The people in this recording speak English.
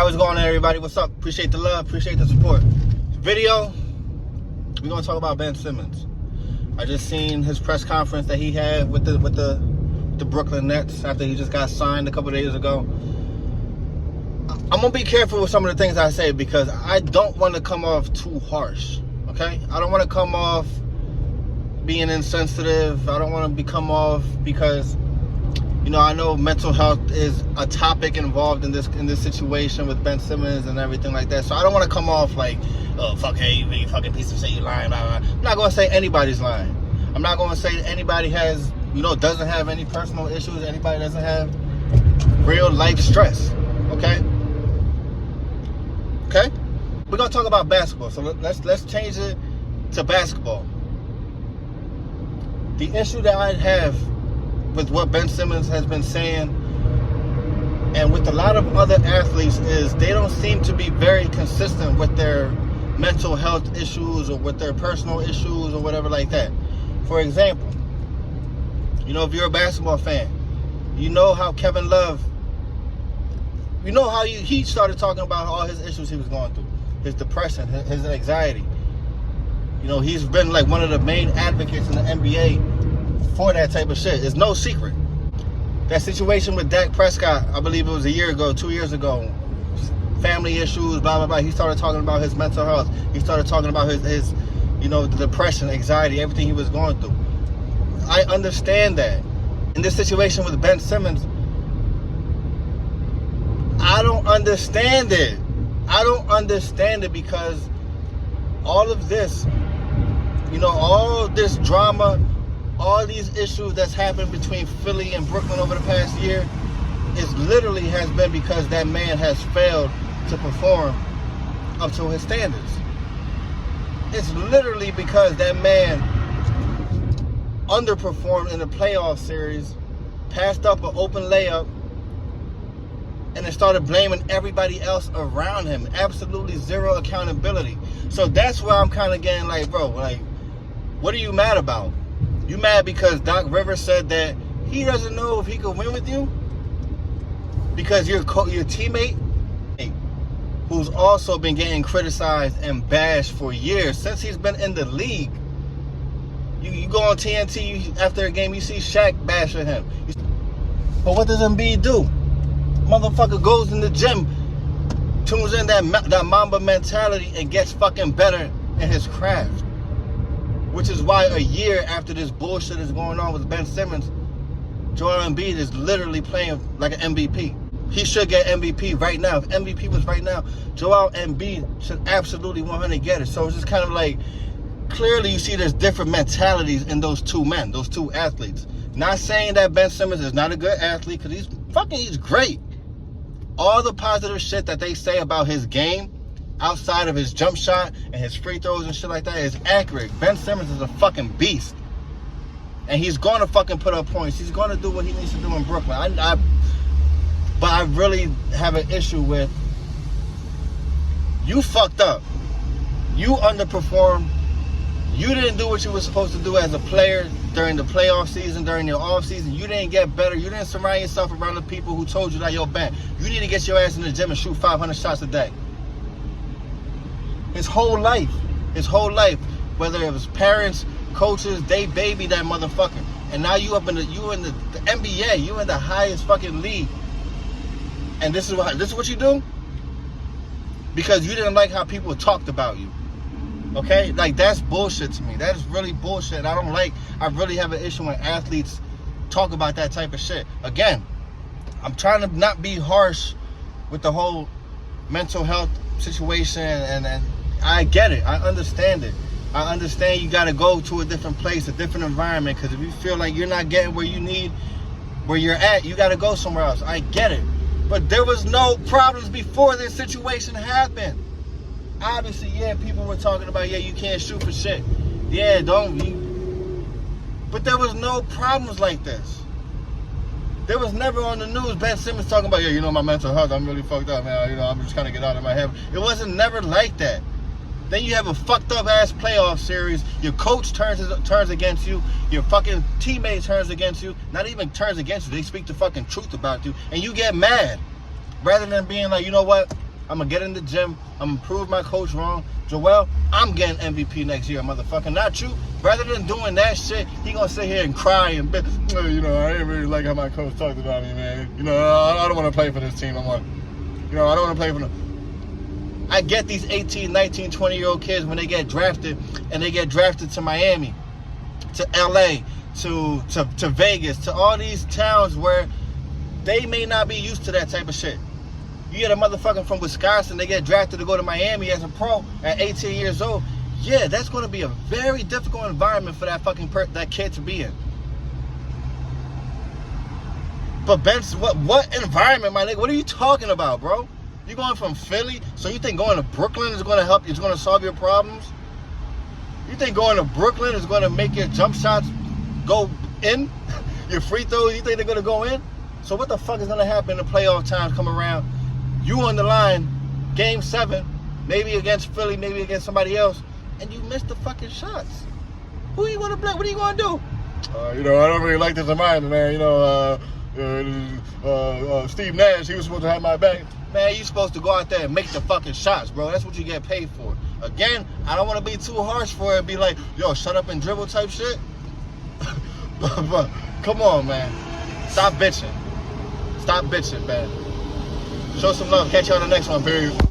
what's going on, everybody? What's up? Appreciate the love, appreciate the support. Video, we're gonna talk about Ben Simmons. I just seen his press conference that he had with the Brooklyn Nets after he just got signed a couple days ago. I'm gonna be careful with some of the things I say because I don't want to come off too harsh. Okay, I don't want to come off being insensitive. I don't want to come off because, you know, I know mental health is a topic involved in this situation with Ben Simmons and everything like that. So I don't want to come off like, oh, fuck, hey, you fucking piece of shit, you lying, blah, blah. I'm not going to say anybody's lying. I'm not going to say anybody has, you know, doesn't have any personal issues. Anybody doesn't have real life stress. Okay? Okay? We're going to talk about basketball. So let's change it to basketball. The issue that I have with what Ben Simmons has been saying and with a lot of other athletes is they don't seem to be very consistent with their mental health issues or with their personal issues or whatever like that. For example, you know, if you're a basketball fan, you know how Kevin Love, you know how he started talking about all his issues he was going through, his depression, his anxiety. You know, he's been like one of the main advocates in the NBA for that type of shit. It's no secret. That situation with Dak Prescott, I believe it was a year ago, 2 years ago, family issues, blah, blah, blah. He started talking about his mental health. He started talking about his you know, the depression, anxiety, everything he was going through. I understand that. In this situation with Ben Simmons, I don't understand it. I don't understand it because all of this, you know, all this drama, all these issues that's happened between Philly and Brooklyn over the past year is literally has been because that man has failed to perform up to his standards. It's literally because that man underperformed in the playoff series, passed up an open layup, and then started blaming everybody else around him. Absolutely zero accountability. So that's where I'm kind of getting like, bro, like, what are you mad about? You mad because Doc Rivers said that he doesn't know if he could win with you? Because your teammate, who's also been getting criticized and bashed for years since he's been in the league. You go on TNT after a game, you see Shaq bashing him. But what does Embiid do? Motherfucker goes in the gym, tunes in that Mamba mentality and gets fucking better in his craft. Which is why a year after this bullshit is going on with Ben Simmons, Joel Embiid is literally playing like an MVP. He should get MVP right now. If MVP was right now, Joel Embiid should absolutely 100 get it. So it's just kind of like, clearly you see there's different mentalities in those two men, those two athletes. Not saying that Ben Simmons is not a good athlete, because he's great. All the positive shit that they say about his game, outside of his jump shot and his free throws and shit like that, is accurate. Ben Simmons is a fucking beast. And he's going to fucking put up points. He's going to do what he needs to do in Brooklyn. But I really have an issue with, you fucked up. You underperformed. You didn't do what you were supposed to do as a player during the playoff season, during your off season. You didn't get better. You didn't surround yourself around the people who told you that, yo, Ben, you need to get your ass in the gym and shoot 500 shots a day. His whole life, whether it was parents, coaches, they babied that motherfucker. And now you in the NBA, you in the highest fucking league. And this is what you do? Because you didn't like how people talked about you. Okay? Like, that's bullshit to me. That is really bullshit. I really have an issue when athletes talk about that type of shit. Again, I'm trying to not be harsh with the whole mental health situation, and I get it. I understand it. I understand you got to go to a different place, a different environment, because if you feel like you're not getting where you're at, you got to go somewhere else. I get it. But there was no problems before this situation happened. Obviously, yeah, people were talking about, yeah, you can't shoot for shit. Yeah, but there was no problems like this. There was never on the news Ben Simmons talking about, yeah, you know, my mental health, I'm really fucked up, man. You know, I'm just trying to get out of my head. It wasn't never like that. Then you have a fucked up ass playoff series. Your coach turns against you. Your fucking teammate turns against you. Not even turns against you. They speak the fucking truth about you. And you get mad. Rather than being like, you know what? I'm going to get in the gym. I'm going to prove my coach wrong. Joel, I'm getting MVP next year, motherfucker, not you. Rather than doing that shit, he going to sit here and cry and be, you know, I didn't really like how my coach talked about me, man. You know, I don't want to play for this team. I don't want to play for them. I get these 18, 19, 20-year-old kids when they get drafted, and they get drafted to Miami, to LA, to Vegas, to all these towns where they may not be used to that type of shit. You get a motherfucker from Wisconsin, they get drafted to go to Miami as a pro at 18 years old. Yeah, that's going to be a very difficult environment for that fucking that kid to be in. But Ben's, what environment, my nigga? What are you talking about, bro? You going from Philly, so you think going to Brooklyn is going to help? It's going to solve your problems? You think going to Brooklyn is going to make your jump shots go in? Your free throws, you think they're going to go in? So what the fuck is going to happen in the playoff times come around? You on the line, game 7, maybe against Philly, maybe against somebody else, and you missed the fucking shots. Who are you going to blame? What are you going to do? You know, I don't really like this environment, man. You know, Steve Nash, he was supposed to have my back. Man, you supposed to go out there and make the fucking shots, bro. That's what you get paid for. Again, I don't want to be too harsh for it and be like, yo, shut up and dribble type shit. but come on, man. Stop bitching. Stop bitching, man. Show some love. Catch you on the next one, period.